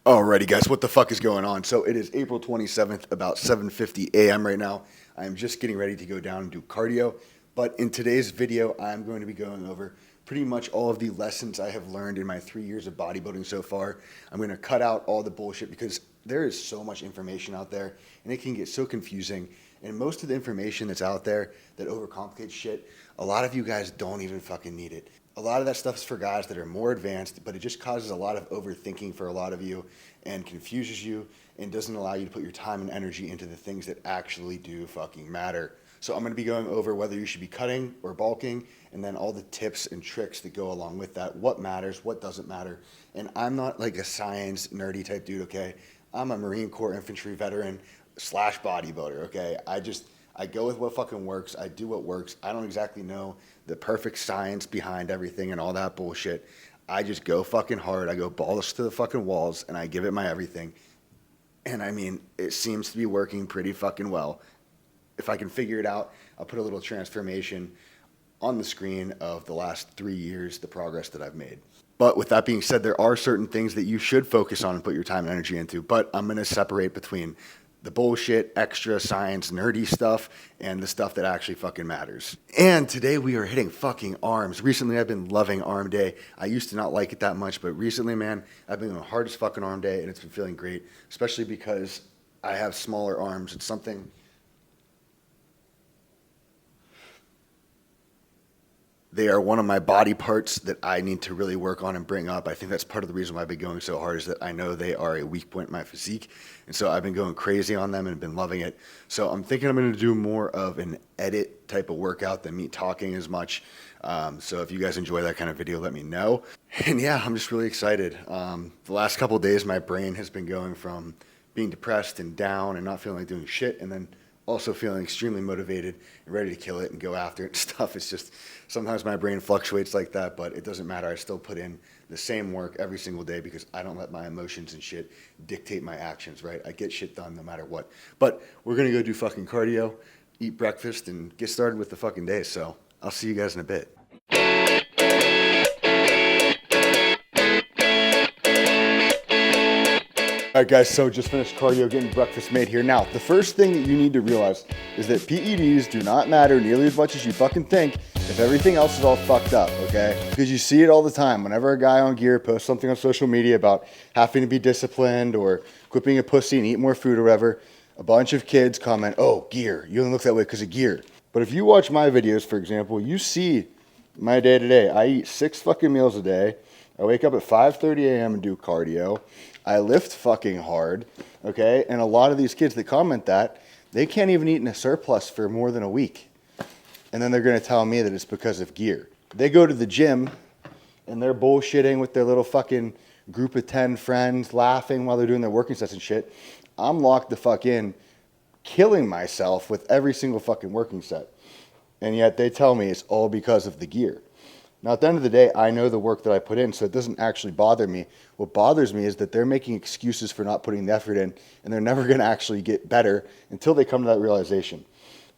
Alrighty guys, what the fuck is going on? So it is April 27th, about 7:50 a.m. right now. I am just getting ready to go down and do cardio. But in today's video, I'm going to be going over pretty much all of the lessons I have learned in my 3 years of bodybuilding so far. I'm going to cut out all the bullshit because there is so much information out there and it can get so confusing. And most of the information that's out there that overcomplicates shit, a lot of you guys don't even fucking need it. A lot of that stuff is for guys that are more advanced, but it just causes a lot of overthinking for a lot of you and confuses you and doesn't allow you to put your time and energy into the things that actually do fucking matter. So I'm going to be going over whether you should be cutting or bulking and then all the tips and tricks that go along with that, what matters, what doesn't matter. And I'm not like a science nerdy type dude, okay? I'm a Marine Corps infantry veteran / bodybuilder, okay? I go with what fucking works. I do what works. I don't exactly know the perfect science behind everything and all that bullshit. I just go fucking hard. I go balls to the fucking walls and I give it my everything. And I mean, it seems to be working pretty fucking well. If I can figure it out, I'll put a little transformation on the screen of the last 3 years, the progress that I've made. But with that being said, there are certain things that you should focus on and put your time and energy into. But I'm going to separate between the bullshit, extra science, nerdy stuff, and the stuff that actually fucking matters. And today we are hitting fucking arms. Recently, I've been loving arm day. I used to not like it that much, but recently, man, I've been going hard as fucking arm day, and it's been feeling great, especially because I have smaller arms. It's something... They are one of my body parts that I need to really work on and bring up. I think that's part of the reason why I've been going so hard is that I know they are a weak point in my physique. And so I've been going crazy on them and been loving it. So I'm thinking I'm going to do more of an edit type of workout than me talking as much. So if you guys enjoy that kind of video, let me know. And yeah, I'm just really excited. The last couple of days, my brain has been going from being depressed and down and not feeling like doing shit, and then also feeling extremely motivated and ready to kill it and go after it and stuff. It's just, sometimes my brain fluctuates like that, but it doesn't matter. I still put in the same work every single day because I don't let my emotions and shit dictate my actions, right? I get shit done no matter what. But we're going to go do fucking cardio, eat breakfast, and get started with the fucking day. So I'll see you guys in a bit. All right, guys, so just finished cardio, getting breakfast made here. Now, the first thing that you need to realize is that PEDs do not matter nearly as much as you fucking think if everything else is all fucked up, okay? Because you see it all the time. Whenever a guy on gear posts something on social media about having to be disciplined or quit being a pussy and eat more food or whatever, a bunch of kids comment, oh, gear, you only look that way because of gear. But if you watch my videos, for example, you see my day-to-day. I eat 6 fucking meals a day. I wake up at 5:30 a.m. and do cardio. I lift fucking hard, okay? And a lot of these kids that comment that, they can't even eat in a surplus for more than a week. And then they're gonna tell me that it's because of gear. They go to the gym and they're bullshitting with their little fucking group of 10 friends, laughing while they're doing their working sets and shit. I'm locked the fuck in, killing myself with every single fucking working set. And yet they tell me it's all because of the gear. Now, at the end of the day, I know the work that I put in, so it doesn't actually bother me. What bothers me is that they're making excuses for not putting the effort in, and they're never going to actually get better until they come to that realization.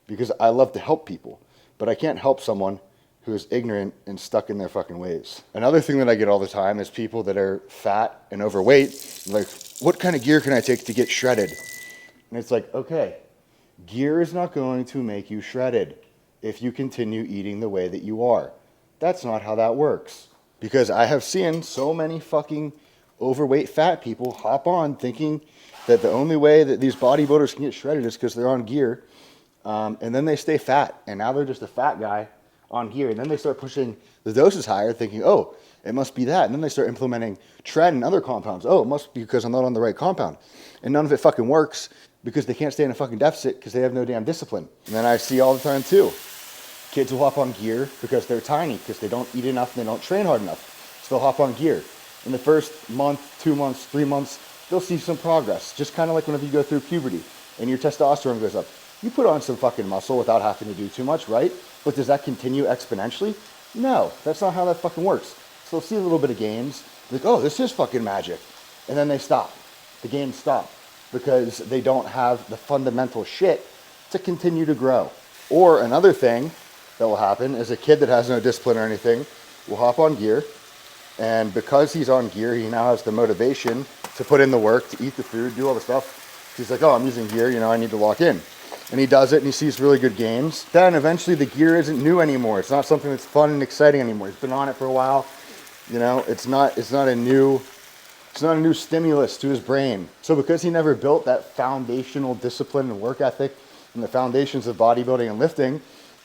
Because I love to help people, but I can't help someone who is ignorant and stuck in their fucking ways. Another thing that I get all the time is people that are fat and overweight, like, what kind of gear can I take to get shredded? And it's like, okay, gear is not going to make you shredded if you continue eating the way that you are. That's not how that works. Because I have seen so many fucking overweight fat people hop on thinking that the only way that these bodybuilders can get shredded is because they're on gear. And then they stay fat. And now they're just a fat guy on gear. And then they start pushing the doses higher thinking, oh, it must be that. And then they start implementing tren and other compounds. Oh, it must be because I'm not on the right compound. And none of it fucking works because they can't stay in a fucking deficit because they have no damn discipline. And then I see all the time too. Kids will hop on gear because they're tiny, because they don't eat enough and they don't train hard enough. So they'll hop on gear. In the first month, 2 months, 3 months, they'll see some progress. Just kind of like whenever you go through puberty and your testosterone goes up. You put on some fucking muscle without having to do too much, right? But does that continue exponentially? No, that's not how that fucking works. So they'll see a little bit of gains. Like, oh, this is fucking magic. And then they stop. The gains stop because they don't have the fundamental shit to continue to grow. Or another thing that will happen is a kid that has no discipline or anything will hop on gear, and because he's on gear, he now has the motivation to put in the work, to eat the food, do all the stuff. He's like, oh, I'm using gear, you know, I need to lock in. And he does it and he sees really good gains. Then eventually the gear isn't new anymore. It's not something that's fun and exciting anymore. He's been on it for a while. You know, it's not a new stimulus to his brain. So because he never built that foundational discipline and work ethic and the foundations of bodybuilding and lifting,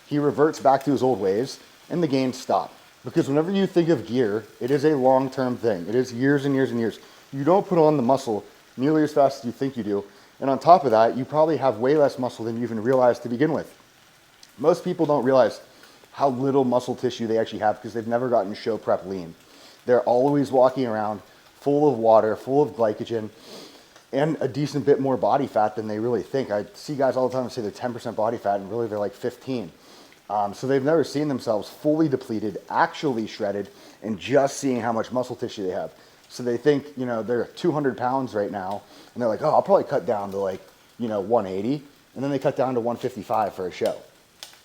he reverts back to his old ways and the gains stop. Because whenever you think of gear, it is a long-term thing. It is years and years and years. You don't put on the muscle nearly as fast as you think you do. And on top of that, you probably have way less muscle than you even realized to begin with. Most people don't realize how little muscle tissue they actually have because they've never gotten show prep lean. They're always walking around full of water, full of glycogen, and a decent bit more body fat than they really think. I see guys all the time say they're 10% body fat, and really they're like 15. So they've never seen themselves fully depleted, actually shredded, and just seeing how much muscle tissue they have. So they think, you know, they're 200 pounds right now, and they're like, oh, I'll probably cut down to like, you know, 180, and then they cut down to 155 for a show.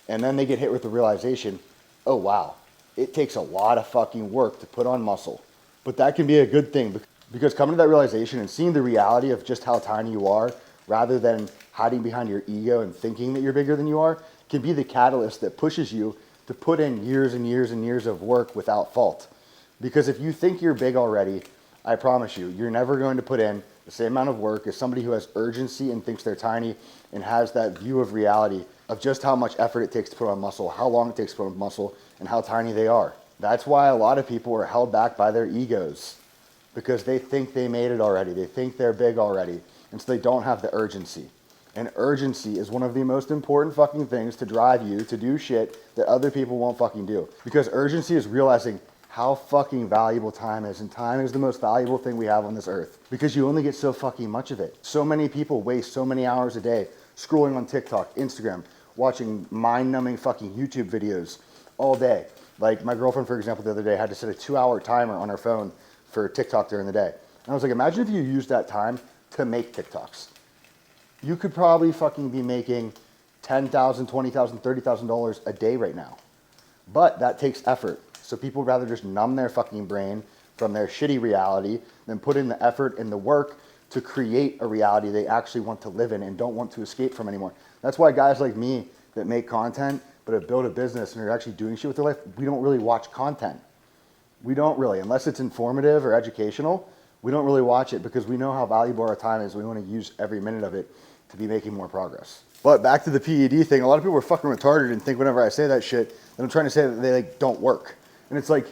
And then they get hit with the realization, oh, wow, it takes a lot of fucking work to put on muscle. But that can be a good thing, because coming to that realization and seeing the reality of just how tiny you are, rather than hiding behind your ego and thinking that you're bigger than you are, can be the catalyst that pushes you to put in years and years and years of work without fault. Because if you think you're big already, I promise you, you're never going to put in the same amount of work as somebody who has urgency and thinks they're tiny and has that view of reality of just how much effort it takes to put on muscle, how long it takes to put on muscle, and how tiny they are. That's why a lot of people are held back by their egos, because they think they made it already. They think they're big already, and so they don't have the urgency. And urgency is one of the most important fucking things to drive you to do shit that other people won't fucking do. Because urgency is realizing how fucking valuable time is, and time is the most valuable thing we have on this earth, because you only get so fucking much of it. So many people waste so many hours a day scrolling on TikTok, Instagram, watching mind-numbing fucking YouTube videos all day. Like my girlfriend, for example, the other day had to set a 2-hour timer on her phone for TikTok during the day. And I was like, imagine if you used that time to make TikToks. You could probably fucking be making $10,000, $20,000, $30,000 a day right now. But that takes effort. So people rather just numb their fucking brain from their shitty reality than put in the effort and the work to create a reality they actually want to live in and don't want to escape from anymore. That's why guys like me that make content but have built a business and are actually doing shit with their life, we don't really watch content. We don't really, unless it's informative or educational, we don't really watch it because we know how valuable our time is. We want to use every minute of it to be making more progress. But back to the PED thing, a lot of people are fucking retarded and think whenever I say that shit that I'm trying to say that they like don't work. And it's like,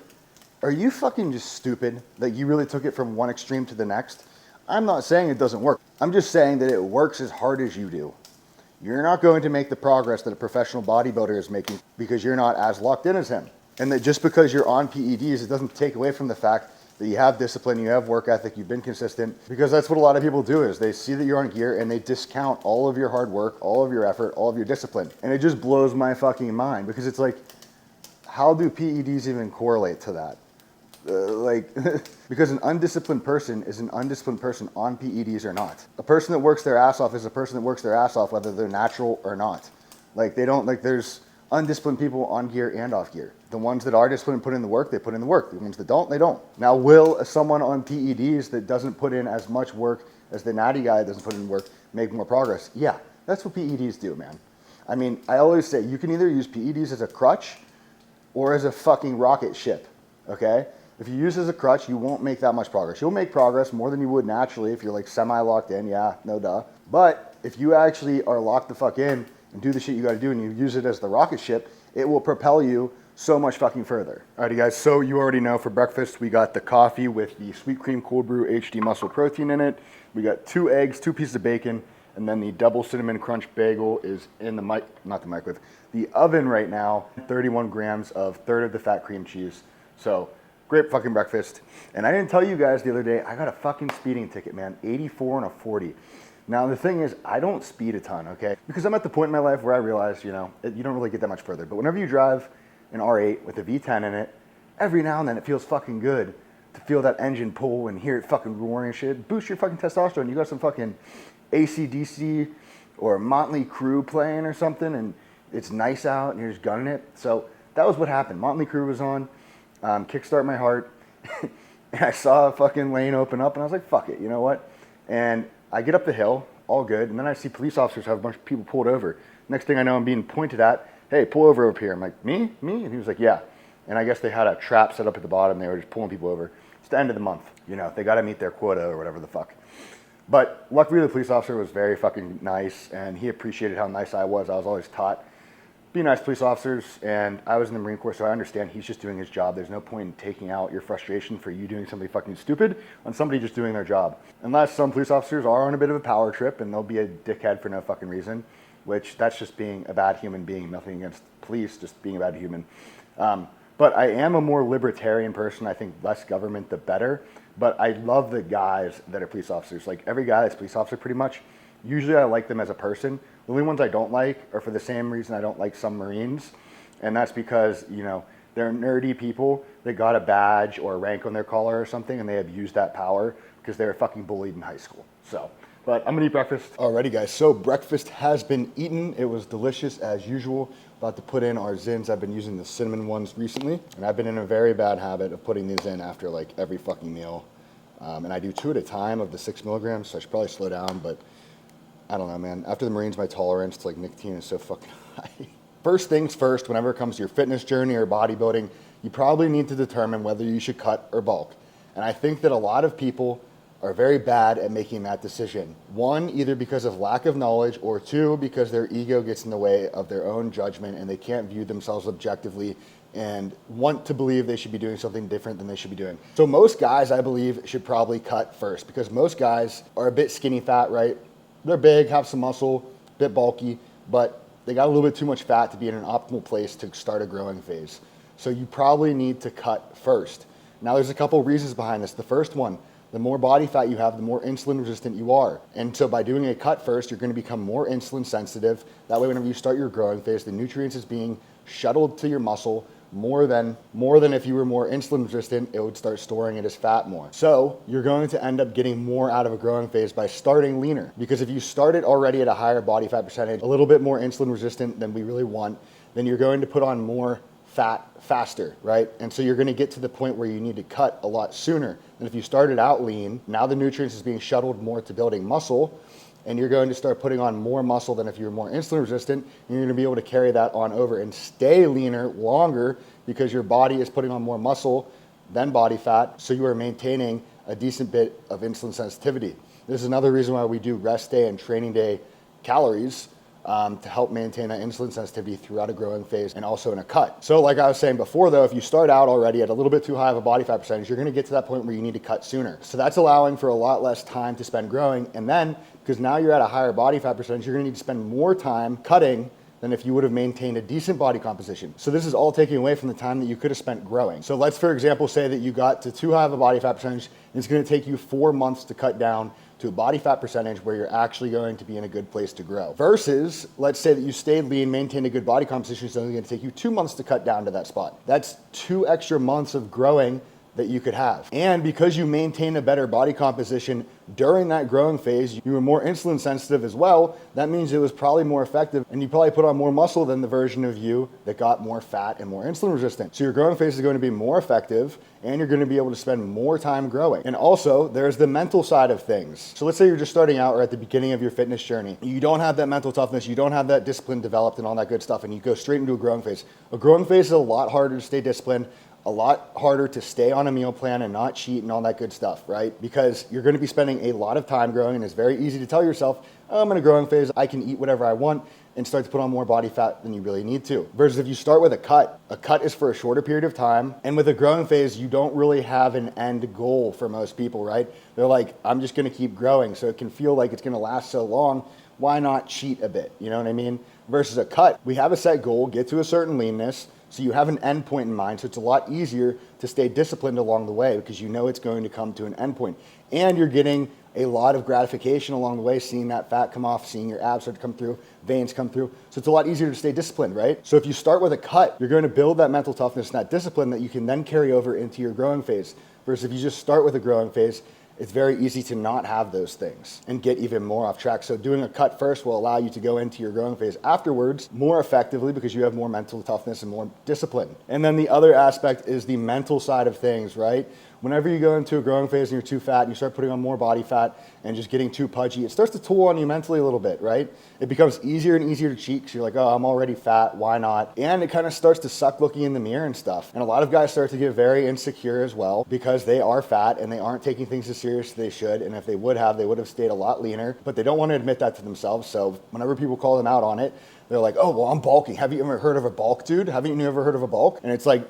are you fucking just stupid that you really took it from one extreme to the next? I'm not saying it doesn't work. I'm just saying that it works as hard as you do. You're not going to make the progress that a professional bodybuilder is making because you're not as locked in as him. And that just because you're on PEDs, it doesn't take away from the fact that you have discipline, you have work ethic, you've been consistent, because that's what a lot of people do is they see that you're on gear and they discount all of your hard work, all of your effort, all of your discipline. And it just blows my fucking mind because it's like, how do PEDs even correlate to that? Because an undisciplined person is an undisciplined person on PEDs or not. A person that works their ass off is a person that works their ass off whether they're natural or not. There's undisciplined people on gear and off gear. The ones that are disciplined and put in the work, they put in the work. The ones that don't, they don't. Now, will someone on PEDs that doesn't put in as much work as the natty guy that doesn't put in work make more progress? Yeah, that's what PEDs do, man. I mean, I always say you can either use PEDs as a crutch or as a fucking rocket ship, okay? If you use it as a crutch, you won't make that much progress. You'll make progress more than you would naturally if you're like semi-locked in, yeah, no duh. But if you actually are locked the fuck in and do the shit you gotta do and you use it as the rocket ship, it will propel you so much fucking further. Alrighty guys, so you already know for breakfast, we got the coffee with the sweet cream cold brew HD muscle protein in it. We got 2 eggs, 2 pieces of bacon, and then the double cinnamon crunch bagel is in the oven right now. 31 grams of third of the fat cream cheese. So great fucking breakfast. And I didn't tell you guys the other day, I got a fucking speeding ticket, man, 84 and a 40. Now the thing is, I don't speed a ton, okay? Because I'm at the point in my life where I realize, you know, you don't really get that much further. But whenever you drive an R8 with a V10 in it, every now and then it feels fucking good to feel that engine pull and hear it fucking roaring and shit. Boost your fucking testosterone. You got some fucking AC/DC or Motley Crue playing or something, and it's nice out and you're just gunning it. So that was what happened. Motley Crue was on, Kickstart My Heart, and I saw a fucking lane open up, and I was like, fuck it, you know what? And I get up the hill, all good, and then I see police officers have a bunch of people pulled over. Next thing I know, I'm being pointed at, hey, pull over here. I'm like, me? And he was like, yeah. And I guess they had a trap set up at the bottom. They were just pulling people over. It's the end of the month. You know, they got to meet their quota or whatever the fuck. But luckily, the police officer was very fucking nice, and he appreciated how nice I was. I was always taught, be nice police officers, and I was in the Marine Corps, so I understand he's just doing his job. There's no point in taking out your frustration for you doing something fucking stupid on somebody just doing their job. Unless some police officers are on a bit of a power trip, and they'll be a dickhead for no fucking reason, which that's just being a bad human being. Nothing against police, just being a bad human. But I am a more libertarian person. I think less government, the better. But I love the guys that are police officers. Like every guy that's a police officer pretty much, usually I like them as a person. The only ones I don't like are for the same reason I don't like some Marines. And that's because, you know, they're nerdy people that got a badge or a rank on their collar or something, and they abused that power because they were fucking bullied in high school. So, but I'm gonna eat breakfast. Alrighty guys, so breakfast has been eaten. It was delicious as usual. About to put in our Zins. I've been using the cinnamon ones recently, and I've been in a very bad habit of putting these in after like every fucking meal. And I do 2 at a time of the 6 milligrams, so I should probably slow down, but I don't know, man. After the Marines, my tolerance to like nicotine is so fucking high. First things first, whenever it comes to your fitness journey or bodybuilding, you probably need to determine whether you should cut or bulk. And I think that a lot of people are very bad at making that decision. 1, either because of lack of knowledge, or 2, because their ego gets in the way of their own judgment and they can't view themselves objectively and want to believe they should be doing something different than they should be doing. So most guys, I believe, should probably cut first, because most guys are a bit skinny fat, right? They're big, have some muscle, a bit bulky, but they got a little bit too much fat to be in an optimal place to start a growing phase. So you probably need to cut first. Now there's a couple reasons behind this. The first one, the more body fat you have, the more insulin resistant you are. And so by doing a cut first, you're going to become more insulin sensitive. That way, whenever you start your growing phase, the nutrients is being shuttled to your muscle more than if you were more insulin resistant, it would start storing it as fat more. So you're going to end up getting more out of a growing phase by starting leaner. Because if you started already at a higher body fat percentage, a little bit more insulin resistant than we really want, then you're going to put on more fat faster, right? And so you're going to get to the point where you need to cut a lot sooner than if you started out lean. Now the nutrients is being shuttled more to building muscle, and you're going to start putting on more muscle than if you were more insulin resistant, and you're going to be able to carry that on over and stay leaner longer because your body is putting on more muscle than body fat, so you are maintaining a decent bit of insulin sensitivity. This is another reason why we do rest day and training day calories, to help maintain that insulin sensitivity throughout a growing phase and also in a cut. So like I was saying before though, if you start out already at a little bit too high of a body fat percentage, you're gonna get to that point where you need to cut sooner. So that's allowing for a lot less time to spend growing. And then, because now you're at a higher body fat percentage, you're gonna need to spend more time cutting than if you would have maintained a decent body composition. So this is all taking away from the time that you could have spent growing. So let's, for example, say that you got to too high of a body fat percentage, and it's gonna take you 4 months to cut down to a body fat percentage where you're actually going to be in a good place to grow. Versus, let's say that you stayed lean, maintained a good body composition, it's only gonna take you 2 months to cut down to that spot. That's 2 extra months of growing that you could have. And because you maintain a better body composition during that growing phase, you were more insulin sensitive as well. That means it was probably more effective, and you probably put on more muscle than the version of you that got more fat and more insulin resistant. So your growing phase is going to be more effective, and you're going to be able to spend more time growing. And also, there's the mental side of things. So let's say you're just starting out or at the beginning of your fitness journey. You don't have that mental toughness, you don't have that discipline developed and all that good stuff, and you go straight into a growing phase. A growing phase is a lot harder to stay disciplined, a lot harder to stay on a meal plan and not cheat and all that good stuff, right? Because you're going to be spending a lot of time growing, and it's very easy to tell yourself, oh, I'm in a growing phase, I can eat whatever I want, and start to put on more body fat than you really need to. Versus if you start with a cut is for a shorter period of time, and with a growing phase, you don't really have an end goal for most people, right? They're like, I'm just going to keep growing, so it can feel like it's going to last so long, why not cheat a bit, you know what I mean? Versus a cut, we have a set goal, get to a certain leanness, so you have an end point in mind, so it's a lot easier to stay disciplined along the way because you know it's going to come to an end point. And you're getting a lot of gratification along the way, seeing that fat come off, seeing your abs start to come through, veins come through. So it's a lot easier to stay disciplined, right? So if you start with a cut, you're going to build that mental toughness and that discipline that you can then carry over into your growing phase. Versus if you just start with a growing phase, it's very easy to not have those things and get even more off track. So doing a cut first will allow you to go into your growing phase afterwards more effectively because you have more mental toughness and more discipline. And then the other aspect is the mental side of things, right? whenever you go into a growing phase and you're too fat and you start putting on more body fat and just getting too pudgy, it starts to toll on you mentally a little bit, right? It becomes easier and easier to cheat because you're like, oh, I'm already fat, why not? And it kind of starts to suck looking in the mirror and stuff. And a lot of guys start to get very insecure as well because they are fat and they aren't taking things as serious as they should. And if they would have stayed a lot leaner, but they don't want to admit that to themselves. So whenever people call them out on it, they're like, oh, well, I'm bulking. Have you ever heard of a bulk, dude? Haven't you ever heard of a bulk? And it's like,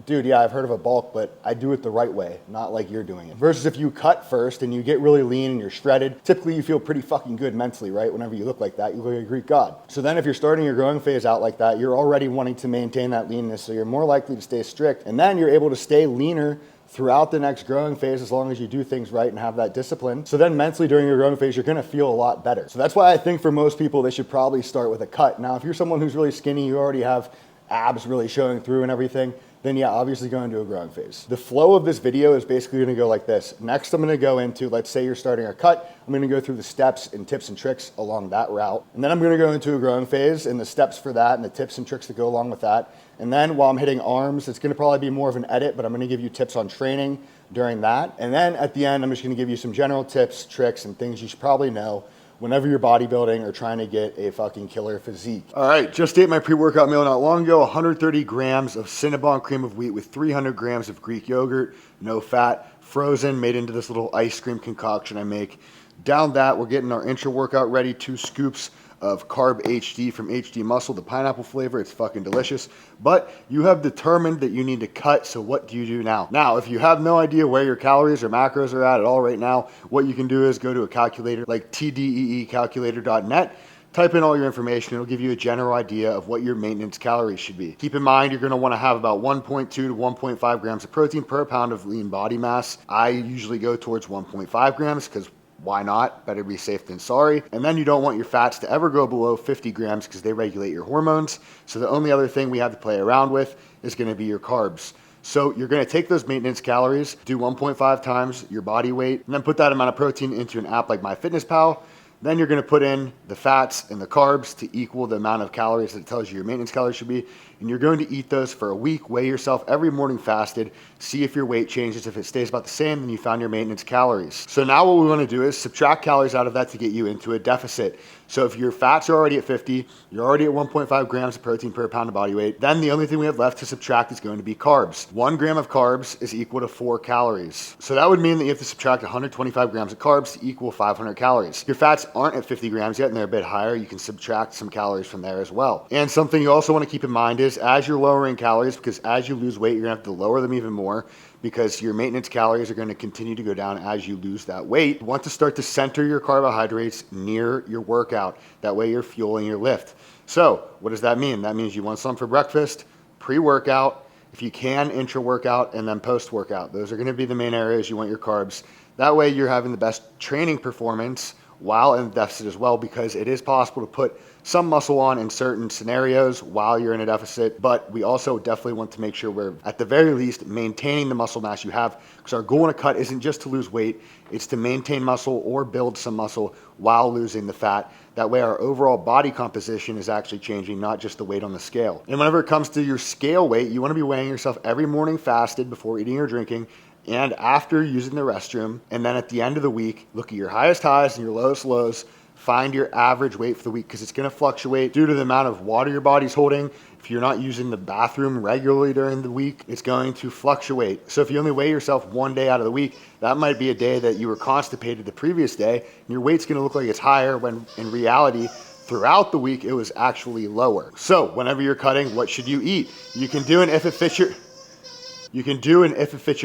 dude, yeah, I've heard of a bulk, but I do it the right way, not like you're doing it. Versus if you cut first and you get really lean and you're shredded, typically you feel pretty fucking good mentally, right? Whenever you look like that, you look like a Greek god. So then if you're starting your growing phase out like that, you're already wanting to maintain that leanness, so you're more likely to stay strict. And then you're able to stay leaner throughout the next growing phase as long as you do things right and have that discipline. So then mentally during your growing phase, you're gonna feel a lot better. So that's why I think for most people, they should probably start with a cut. Now, if you're someone who's really skinny, you already have abs really showing through and everything, then yeah, obviously go into a growing phase. The flow of this video is basically gonna go like this. Next, I'm gonna go into, let's say you're starting a cut, I'm gonna go through the steps and tips and tricks along that route. And then I'm gonna go into a growing phase and the steps for that and the tips and tricks that go along with that. And then while I'm hitting arms, it's gonna probably be more of an edit, but I'm gonna give you tips on training during that. And then at the end, I'm just gonna give you some general tips, tricks, and things you should probably know whenever you're bodybuilding or trying to get a fucking killer physique. All right, just ate my pre-workout meal not long ago, 130 grams of Cinnabon cream of wheat with 300 grams of Greek yogurt, no fat, frozen, made into this little ice cream concoction I make. Down that, we're getting our intra workout ready, 2 scoops of Carb HD from HD Muscle, the pineapple flavor. It's fucking delicious. But you have determined that you need to cut, so what do you do now? Now, if you have no idea where your calories or macros are at all right now, what you can do is go to a calculator like tdeecalculator.net, type in all your information. It'll give you a general idea of what your maintenance calories should be. Keep in mind, you're gonna wanna have about 1.2 to 1.5 grams of protein per pound of lean body mass. I usually go towards 1.5 grams because why not? Better be safe than sorry. And then you don't want your fats to ever go below 50 grams because they regulate your hormones. So the only other thing we have to play around with is gonna be your carbs. So you're gonna take those maintenance calories, do 1.5 times your body weight, and then put that amount of protein into an app like MyFitnessPal. Then you're gonna put in the fats and the carbs to equal the amount of calories that it tells you your maintenance calories should be. And you're going to eat those for a week, weigh yourself every morning fasted, see if your weight changes. If it stays about the same, then you found your maintenance calories. So now what we wanna do is subtract calories out of that to get you into a deficit. So if your fats are already at 50, you're already at 1.5 grams of protein per pound of body weight, then the only thing we have left to subtract is going to be carbs. 1 gram of carbs is equal to 4 calories. So that would mean that you have to subtract 125 grams of carbs to equal 500 calories. Your fats aren't at 50 grams yet and they're a bit higher. You can subtract some calories from there as well. And something you also want to keep in mind is as you're lowering calories, because as you lose weight, you're gonna have to lower them even more because your maintenance calories are going to continue to go down as you lose that weight. You want to start to center your carbohydrates near your workout. That way you're fueling your lift. So what does that mean? That means you want some for breakfast, pre-workout, if you can, intra-workout, and then post-workout. Those are going to be the main areas you want your carbs. That way you're having the best training performance while in deficit as well, because it is possible to put some muscle on in certain scenarios while you're in a deficit, but we also definitely want to make sure we're at the very least maintaining the muscle mass you have, because our goal in a cut isn't just to lose weight, it's to maintain muscle or build some muscle while losing the fat. That way our overall body composition is actually changing, not just the weight on the scale. And whenever it comes to your scale weight, you want to be weighing yourself every morning fasted before eating or drinking, and after using the restroom. And then at the end of the week, look at your highest highs and your lowest lows, find your average weight for the week, because it's going to fluctuate due to the amount of water your body's holding. If you're not using the bathroom regularly during the week, it's going to fluctuate. So if you only weigh yourself one day out of the week, that might be a day that you were constipated the previous day, and your weight's going to look like it's higher when in reality, throughout the week, it was actually lower. So whenever you're cutting, what should you eat? You can do an if it fits your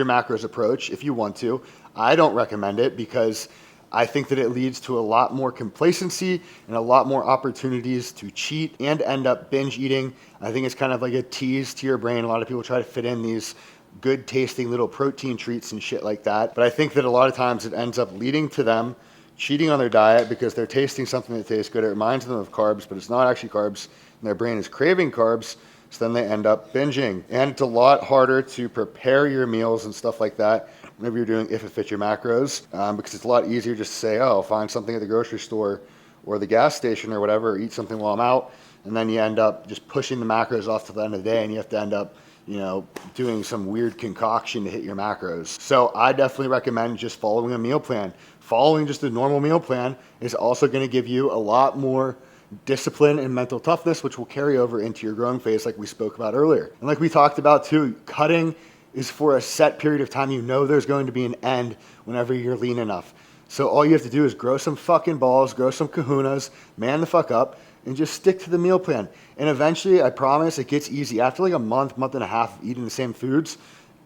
macros approach if you want to. I don't recommend it because I think that it leads to a lot more complacency and a lot more opportunities to cheat and end up binge eating. I think it's kind of like a tease to your brain. A lot of people try to fit in these good tasting little protein treats and shit like that. But I think that a lot of times it ends up leading to them cheating on their diet because they're tasting something that tastes good. It reminds them of carbs, but it's not actually carbs. And their brain is craving carbs. So then they end up binging. And it's a lot harder to prepare your meals and stuff like that whenever you're doing if it fits your macros, because it's a lot easier just to say, oh, find something at the grocery store or the gas station or whatever, or eat something while I'm out. And then you end up just pushing the macros off to the end of the day, and you have to end up you know, doing some weird concoction to hit your macros. So I definitely recommend just following a meal plan. Following just a normal meal plan is also going to give you a lot more discipline and mental toughness, which will carry over into your growing phase like we spoke about earlier. And like we talked about too, cutting is for a set period of time. You know there's going to be an end whenever you're lean enough. So all you have to do is grow some fucking balls, grow some kahunas, man the fuck up, and just stick to the meal plan. And eventually, I promise, it gets easy. After like a month and a half of eating the same foods,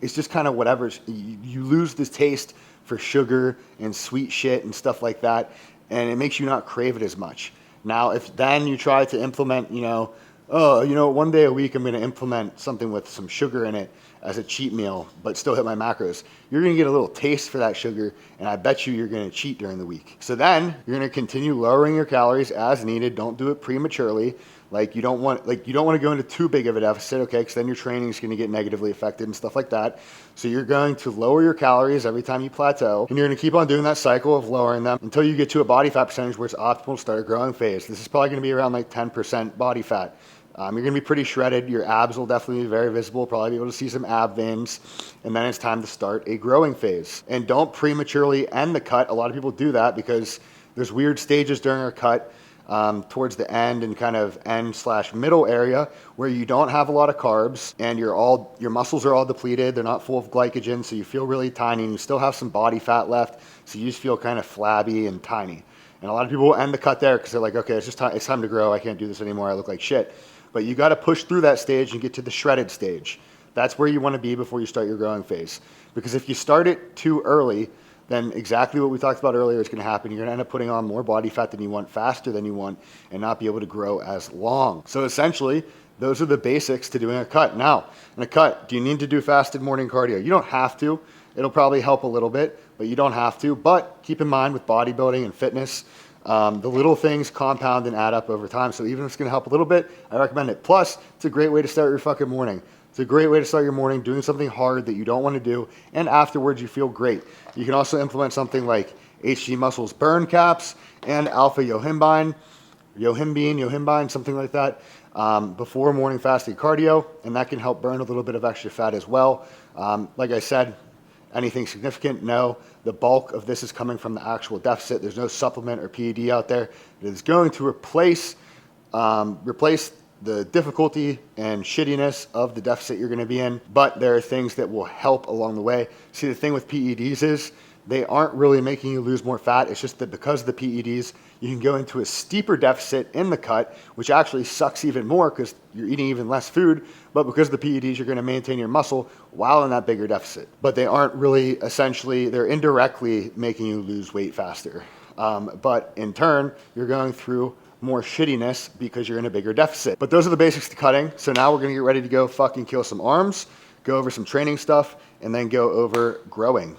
it's just kind of whatever. You lose this taste for sugar and sweet shit and stuff like that, and it makes you not crave it as much. Now, if then you try to implement, one day a week I'm going to implement something with some sugar in it as a cheat meal, but still hit my macros, you're going to get a little taste for that sugar, and I bet you're going to cheat during the week. So then you're going to continue lowering your calories as needed. Don't do it prematurely. Like you don't want to go into too big of a deficit, okay? Because then your training is going to get negatively affected and stuff like that. So you're going to lower your calories every time you plateau, and you're going to keep on doing that cycle of lowering them until you get to a body fat percentage where it's optimal to start a growing phase. This is probably going to be around like 10% body fat. You're going to be pretty shredded. Your abs will definitely be very visible, probably be able to see some ab veins. And then it's time to start a growing phase. And don't prematurely end the cut. A lot of people do that because there's weird stages during our cut towards the end and kind of end/middle area where you don't have a lot of carbs and your muscles are all depleted. They're not full of glycogen, so you feel really tiny and you still have some body fat left. So you just feel kind of flabby and tiny. And a lot of people will end the cut there because they're like, okay, it's time to grow. I can't do this anymore. I look like shit. But you got to push through that stage and get to the shredded stage. That's where you want to be before you start your growing phase. Because if you start it too early, then exactly what we talked about earlier is going to happen. You're going to end up putting on more body fat than you want, faster than you want, and not be able to grow as long. So essentially, those are the basics to doing a cut. Now, in a cut, do you need to do fasted morning cardio? You don't have to. It'll probably help a little bit, but you don't have to. But keep in mind with bodybuilding and fitness, the little things compound and add up over time. So even if it's going to help a little bit, I recommend it. Plus, it's a great way to start your fucking morning. It's a great way to start your morning doing something hard that you don't want to do, and afterwards you feel great. You can also implement something like HG Muscles burn caps and alpha yohimbine, something like that, before morning fasted cardio, and that can help burn a little bit of extra fat as well. Like I said, anything significant? No. The bulk of this is coming from the actual deficit. There's no supplement or PED out there. It is going to replace the difficulty and shittiness of the deficit you're going to be in, but there are things that will help along the way. See, the thing with PEDs is they aren't really making you lose more fat. It's just that because of the PEDs, you can go into a steeper deficit in the cut, which actually sucks even more because you're eating even less food. But because of the PEDs, you're going to maintain your muscle while in that bigger deficit. But they aren't really they're indirectly making you lose weight faster. But in turn, you're going through more shittiness because you're in a bigger deficit. But those are the basics to cutting. So now we're going to get ready to go fucking kill some arms, go over some training stuff, and then go over growing.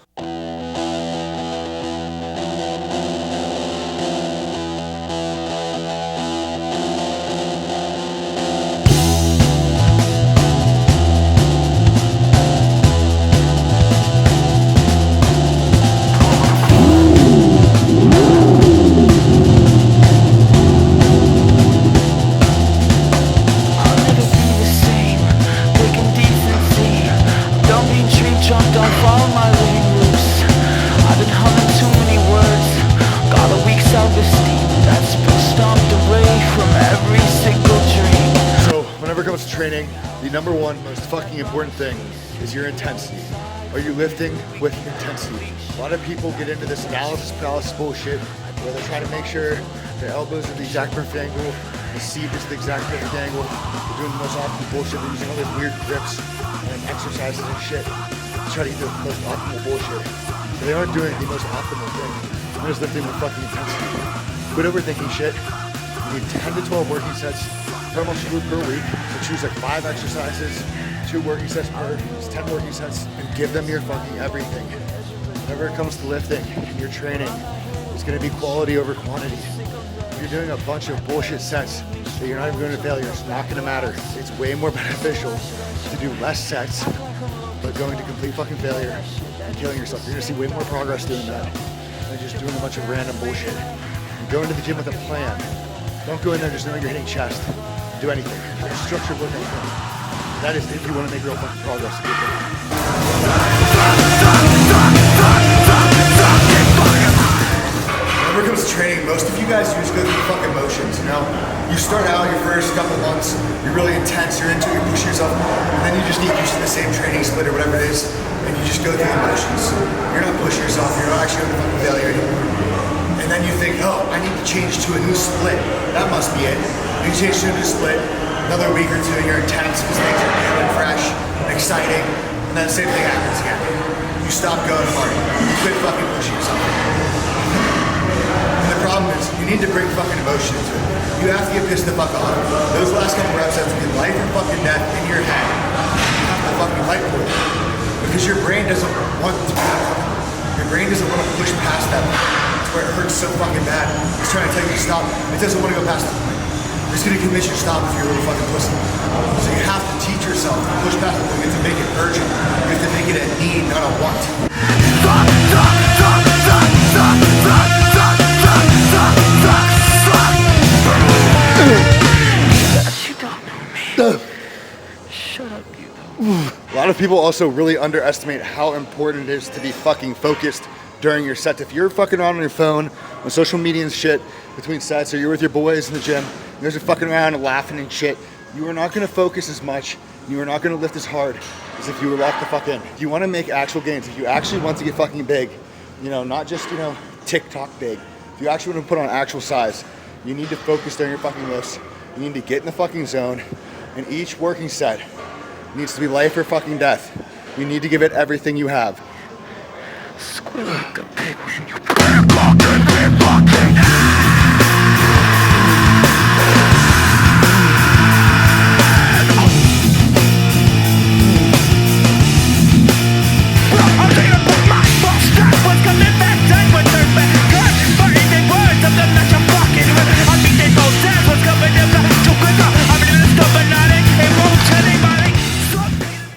Training, the number one most fucking important thing is your intensity. Are you lifting with intensity? A lot of people get into this analysis paralysis bullshit where they're trying to make sure their elbows are the exact perfect angle, the seat is the exact perfect angle. They're doing the most optimal bullshit. They're using all these weird grips and exercises and shit to try to get the most optimal bullshit. But they aren't doing the most optimal thing. They're just lifting with fucking intensity. Quit overthinking shit. You need 10 to 12 working sets per muscle group per week. So choose like 5 exercises, 2 working sets per, 10 working sets, and give them your fucking everything. Whenever it comes to lifting and your training, it's gonna be quality over quantity. If you're doing a bunch of bullshit sets that you're not even going to failure, it's not gonna matter. It's way more beneficial to do less sets, but going to complete fucking failure and killing yourself. You're gonna see way more progress doing that than just doing a bunch of random bullshit. And go into the gym with a plan. Don't go in there just knowing you're hitting chest. Do anything. Have a structured workout plan. That is if you want to make real fucking progress. Whenever it comes to training, most of you guys just go through the fucking motions, you know? You start out your first couple months, you're really intense, you're into it, you're pushing yourself, and then you just get used to the same training split or whatever it is, and you just go through the motions. You're not pushing yourself, you're not actually going to fucking failure anymore. And then you think, oh, I need to change to a new split. That must be it. You change to a new split, another week or two, you're intense because things are new and fresh and exciting, and then the same thing happens again. You stop going hard. You quit fucking pushing yourself. And the problem is, you need to bring fucking emotion into it. You have to get pissed the fuck off. Those last couple reps have to be life or fucking death in your head. You have to fucking fight for it. Because your brain doesn't want to be that. Your brain doesn't want to push past that point. It's where it hurts so fucking bad. It's trying to tell you to stop. It doesn't want to go past that point. It's gonna convince you to stop if you're a little fucking pussy. So you have to teach yourself to push past the point. You have to make it urgent. You have to make it a need, not a want. You don't know me. Shut up, you. A lot of people also really underestimate how important it is to be fucking focused during your sets. If you're fucking around on your phone, on social media and shit, between sets, or you're with your boys in the gym, you guys are fucking around and laughing and shit, you are not gonna focus as much, you are not gonna lift as hard as if you were locked the fuck in. If you wanna make actual gains, if you actually want to get fucking big, you know, not just, you know, TikTok big, if you actually want to put on actual size, you need to focus during your fucking lifts. You need to get in the fucking zone, and each working set needs to be life or fucking death. You need to give it everything you have. Squeal like a pig when you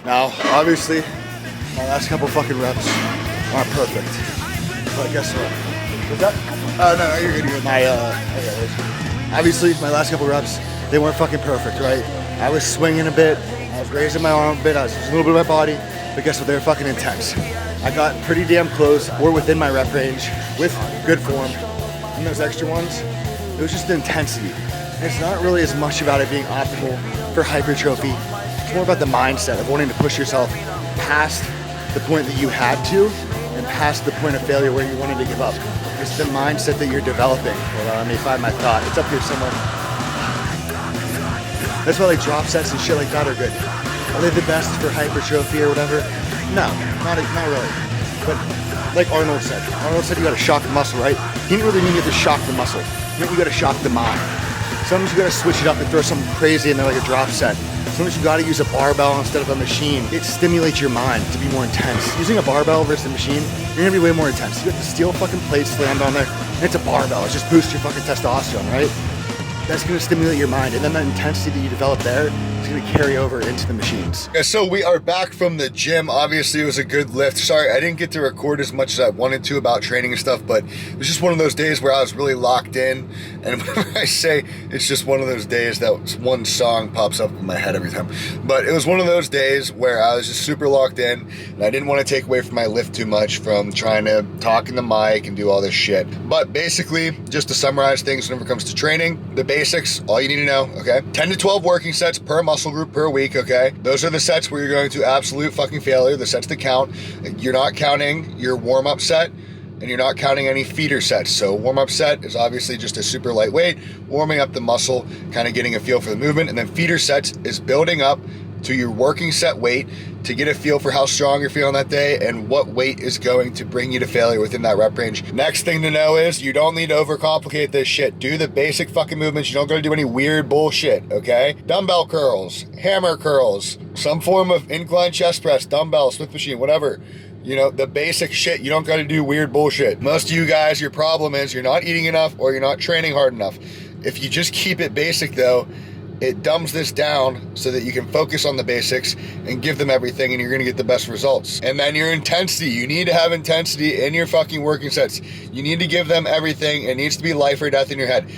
Now, obviously, my last couple fucking reps aren't perfect. But guess what? Was that? Oh, no, you're good. Obviously, my last couple reps, they weren't fucking perfect, right? I was swinging a bit, I was raising my arm a bit, I was using a little bit of my body, but guess what? They were fucking intense. I got pretty damn close, or within my rep range, with good form. And those extra ones, it was just the intensity. And it's not really as much about it being optimal for hypertrophy. It's more about the mindset of wanting to push yourself past the point that you had to and past the point of failure where you wanted to give up. It's the mindset that you're developing. Hold on, let me find my thought. It's up here somewhere. That's why like drop sets and shit like that are good. Are they the best for hypertrophy or whatever? No, not really. But like Arnold said you gotta shock the muscle, right? He didn't really mean you have to shock the muscle. He meant you gotta shock the mind. Sometimes you gotta switch it up and throw something crazy in there like a drop set. Sometimes you gotta use a barbell instead of a machine. It stimulates your mind to be more intense. Using a barbell versus a machine, you're gonna be way more intense. You have the steel fucking plate slammed on there, and it's a barbell. It just boosts your fucking testosterone, right? That's gonna stimulate your mind, and then that intensity that you develop there is gonna carry over into the machines. Okay, so we are back from the gym. Obviously, it was a good lift. Sorry, I didn't get to record as much as I wanted to about training and stuff, but it was just one of those days where I was really locked in. And whenever I say it's just one of those days, that one song pops up in my head every time. But it was one of those days where I was just super locked in, and I didn't want to take away from my lift too much from trying to talk in the mic and do all this shit. But basically, just to summarize things whenever it comes to training, the basics, all you need to know, okay? 10 to 12 working sets per muscle group per week, okay? Those are the sets where you're going to absolute fucking failure, the sets that count. You're not counting your warm-up set, and you're not counting any feeder sets. So warm-up set is obviously just a super lightweight, warming up the muscle, kind of getting a feel for the movement, and then feeder sets is building up to your working set weight to get a feel for how strong you're feeling that day and what weight is going to bring you to failure within that rep range. Next thing to know is you don't need to overcomplicate this shit. Do the basic fucking movements. You don't gotta do any weird bullshit, okay? Dumbbell curls, hammer curls, some form of incline chest press, dumbbell, Smith machine, whatever. You know, the basic shit. You don't got to do weird bullshit. Most of you guys, your problem is you're not eating enough or you're not training hard enough. If you just keep it basic though, it dumbs this down so that you can focus on the basics and give them everything, and you're going to get the best results. And then your intensity. You need to have intensity in your fucking working sets. You need to give them everything. It needs to be life or death in your head.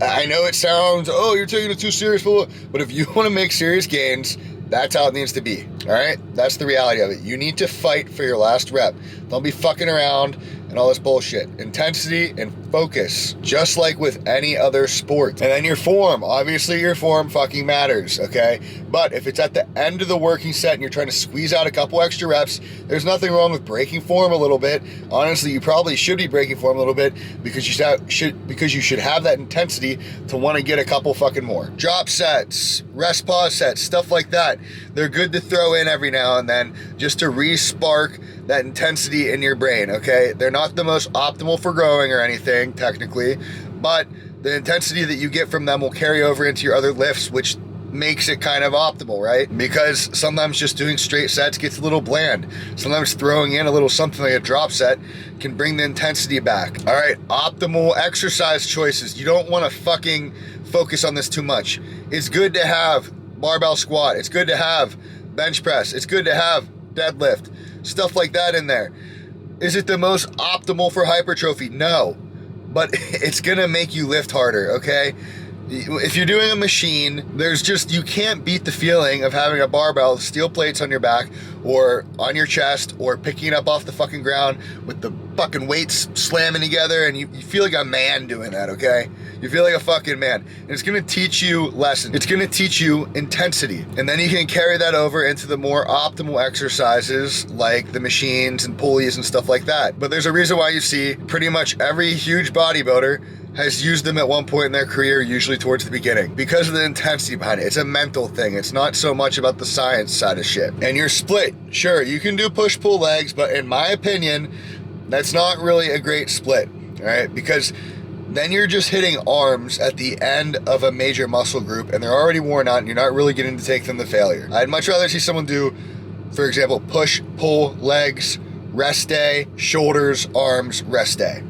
I know it sounds, oh, you're taking it too serious, but if you want to make serious gains, That's how it needs to be, all right? That's the reality of it. You need to fight for your last rep. Don't be fucking around and all this bullshit. Intensity and focus, just like with any other sport. And then your form. Obviously, your form fucking matters, okay? But if it's at the end of the working set and you're trying to squeeze out a couple extra reps, there's nothing wrong with breaking form a little bit. Honestly, you probably should be breaking form a little bit because you should have that intensity to want to get a couple fucking more. Drop sets, rest pause sets, stuff like that. They're good to throw in every now and then just to re-spark that intensity in your brain, okay? They're not the most optimal for growing or anything, technically, but the intensity that you get from them will carry over into your other lifts, which makes it kind of optimal, right? Because sometimes just doing straight sets gets a little bland. Sometimes throwing in a little something like a drop set can bring the intensity back. All right, optimal exercise choices. You don't want to fucking focus on this too much. It's good to have barbell squat. It's good to have bench press. It's good to have deadlift, stuff like that in there. Is it the most optimal for hypertrophy? No, but it's gonna make you lift harder, okay? If you're doing a machine, you can't beat the feeling of having a barbell, steel plates on your back or on your chest or picking it up off the fucking ground with the fucking weights slamming together, and you feel like a man doing that, okay? You feel like a fucking man. And it's gonna teach you lessons. It's gonna teach you intensity. And then you can carry that over into the more optimal exercises like the machines and pulleys and stuff like that. But there's a reason why you see pretty much every huge bodybuilder has used them at one point in their career, usually towards the beginning, because of the intensity behind it. It's a mental thing. It's not so much about the science side of shit. And you're split. Sure, you can do push-pull legs, but in my opinion, that's not really a great split, all right? Because then you're just hitting arms at the end of a major muscle group and they're already worn out and you're not really getting to take them to failure. I'd much rather see someone do, for example, push, pull, legs, rest day, shoulders, arms, rest day.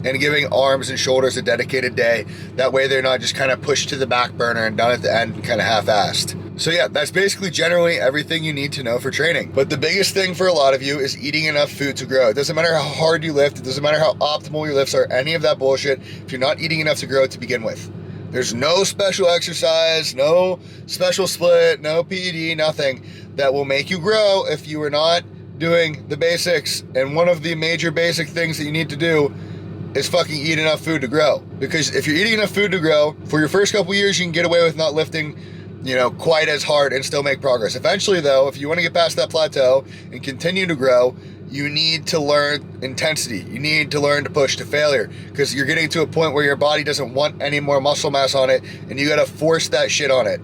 And giving arms and shoulders a dedicated day. That way they're not just kind of pushed to the back burner and done at the end and kind of half-assed. So yeah, that's basically generally everything you need to know for training. But the biggest thing for a lot of you is eating enough food to grow. It doesn't matter how hard you lift. It doesn't matter how optimal your lifts are, any of that bullshit, if you're not eating enough to grow to begin with. There's no special exercise, no special split, no PED, nothing that will make you grow if you are not doing the basics. And one of the major basic things that you need to do is fucking eat enough food to grow. Because if you're eating enough food to grow, for your first couple years, you can get away with not lifting, quite as hard and still make progress. Eventually though, if you want to get past that plateau and continue to grow, you need to learn intensity. You need to learn to push to failure, because you're getting to a point where your body doesn't want any more muscle mass on it and you got to force that shit on it.